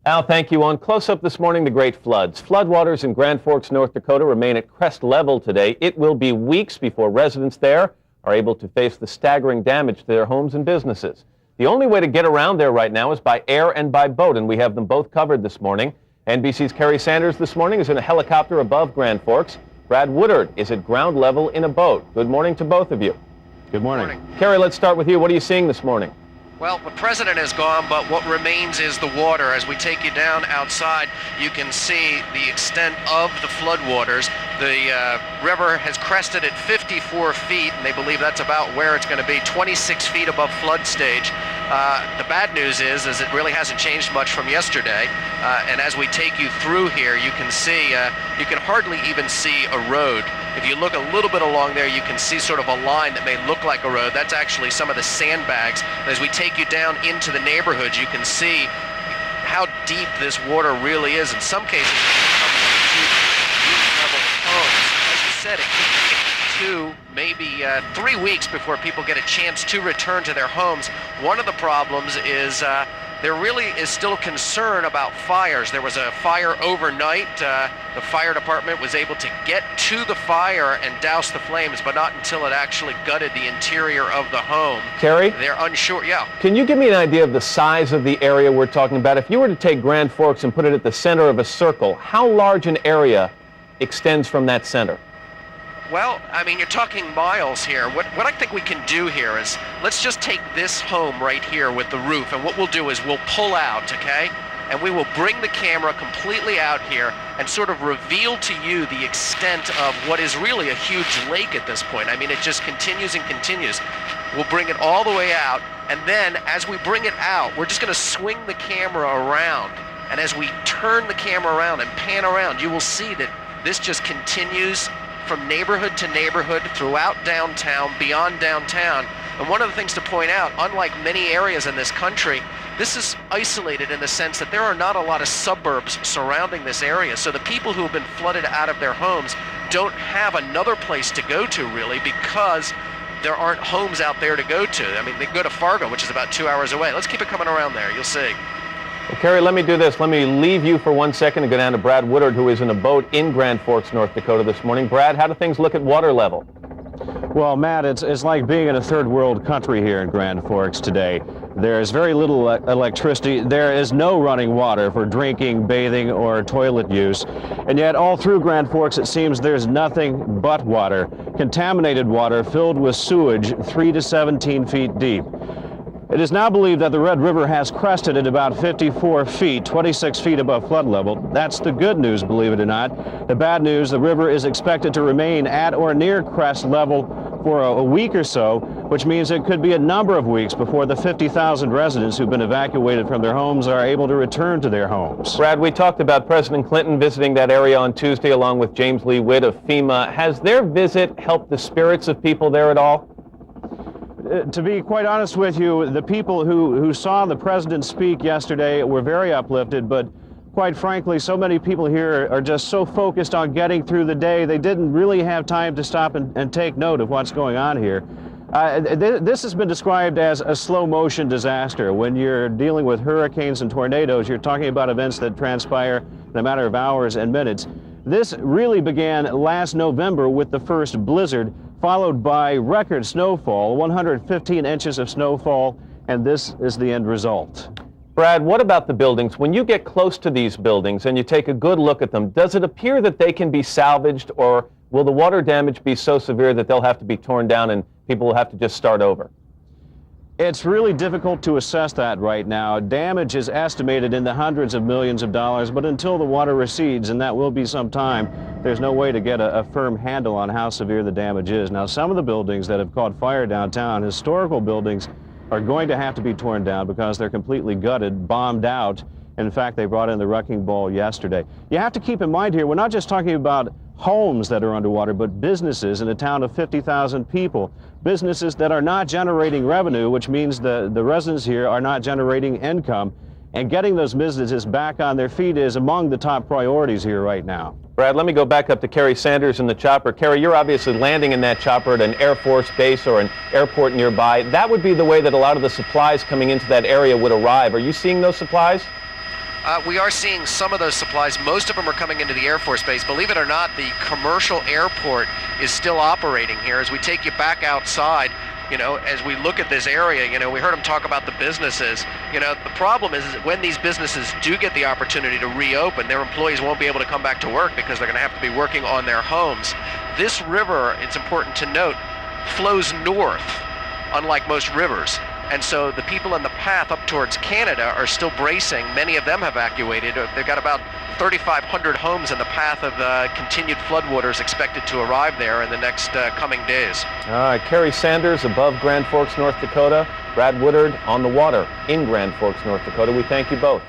Al, thank you. On Close Up this morning, the great floods. Floodwaters in Grand Forks, North Dakota remain at crest level today. It will be weeks before residents there are able to face the staggering damage to their homes and businesses. The only way to get around there right now is by air and by boat, and we have them both covered this morning. NBC's Kerry Sanders this morning is in a helicopter above Grand Forks. Brad Woodard is at ground level in a boat. Good morning to both of you. Good morning. Kerry, let's start with you. What are you seeing this morning? Well, the president is gone, but what remains is the water. As we take you down outside, you can see the extent of the floodwaters. The river has crested at 54 feet, and they believe that's about where it's going to be, 26 feet above flood stage. The bad news is it really hasn't changed much from yesterday. And as we take you through here, you can see, you can hardly even see a road. If you look a little bit along there, you can see sort of a line that may look like a road. That's actually some of the sandbags. As we take you down into the neighborhoods, you can see how deep this water really is. In some cases, level homes. As you said, it could take 2, maybe 3 weeks before people get a chance to return to their homes. One of the problems is there really is still concern about fires. There was a fire overnight. The fire department was able to get to the fire and douse the flames, but not until it actually gutted the interior of the home. Kerry? They're unsure, yeah. Can you give me an idea of the size of the area we're talking about? If you were to take Grand Forks and put it at the center of a circle, how large an area extends from that center? Well, I mean, you're talking miles here. What I think we can do here is, let's just take this home right here with the roof, and what we'll do is we'll pull out, okay? And we will bring the camera completely out here and sort of reveal to you the extent of what is really a huge lake at this point. I mean, it just continues and continues. We'll bring it all the way out, and then as we bring it out, we're just gonna swing the camera around. And as we turn the camera around and pan around, you will see that this just continues from neighborhood to neighborhood, throughout downtown, beyond downtown. And one of the things to point out, unlike many areas in this country, this is isolated in the sense that there are not a lot of suburbs surrounding this area. So the people who have been flooded out of their homes don't have another place to go to, really, because there aren't homes out there to go to. I mean, they can go to Fargo, which is about 2 hours away. Let's keep it coming around there, you'll see. Well, Kerry, let me do this. Let me leave you for 1 second and go down to Brad Woodard, who is in a boat in Grand Forks, North Dakota this morning. Brad, how do things look at water level? Well, Matt, it's like being in a third world country here in Grand Forks today. There is very little electricity. There is no running water for drinking, bathing, or toilet use. And yet all through Grand Forks, it seems there's nothing but water. Contaminated water filled with sewage 3 to 17 feet deep. It is now believed that the Red River has crested at about 54 feet, 26 feet above flood level. That's the good news, believe it or not. The bad news, the river is expected to remain at or near crest level for a week or so, which means it could be a number of weeks before the 50,000 residents who've been evacuated from their homes are able to return to their homes. Brad, we talked about President Clinton visiting that area on Tuesday along with James Lee Witt of FEMA. Has their visit helped the spirits of people there at all? To be quite honest with you, the people who saw the president speak yesterday were very uplifted, but quite frankly, so many people here are just so focused on getting through the day, they didn't really have time to stop and take note of what's going on here. This has been described as a slow-motion disaster. When you're dealing with hurricanes and tornadoes, you're talking about events that transpire in a matter of hours and minutes. This really began last November with the first blizzard, followed by record snowfall, 115 inches of snowfall, and this is the end result. Brad, what about the buildings? When you get close to these buildings and you take a good look at them, does it appear that they can be salvaged, or will the water damage be so severe that they'll have to be torn down and people will have to just start over? It's really difficult to assess that right now. Damage is estimated in the hundreds of millions of dollars, but until the water recedes, and that will be some time, there's no way to get a firm handle on how severe the damage is. Now, some of the buildings that have caught fire downtown, historical buildings, are going to have to be torn down because they're completely gutted, bombed out. In fact, they brought in the wrecking ball yesterday. You have to keep in mind here, we're not just talking about homes that are underwater, but businesses in a town of 50,000 people. Businesses that are not generating revenue, which means the residents here are not generating income. And getting those businesses back on their feet is among the top priorities here right now. Brad, let me go back up to Kerry Sanders in the chopper. Kerry, you're obviously landing in that chopper at an Air Force base or an airport nearby. That would be the way that a lot of the supplies coming into that area would arrive. Are you seeing those supplies? We are seeing some of those supplies. Most of them are coming into the Air Force Base. Believe it or not, the commercial airport is still operating here. As we take you back outside, as we look at this area, we heard them talk about the businesses. The problem is that when these businesses do get the opportunity to reopen, their employees won't be able to come back to work because they're going to have to be working on their homes. This river, it's important to note, flows north, unlike most rivers. And so the people in the path up towards Canada are still bracing. Many of them have evacuated. They've got about 3,500 homes in the path of continued floodwaters expected to arrive there in the next coming days. All right, Kerry Sanders above Grand Forks, North Dakota. Brad Woodard on the water in Grand Forks, North Dakota. We thank you both.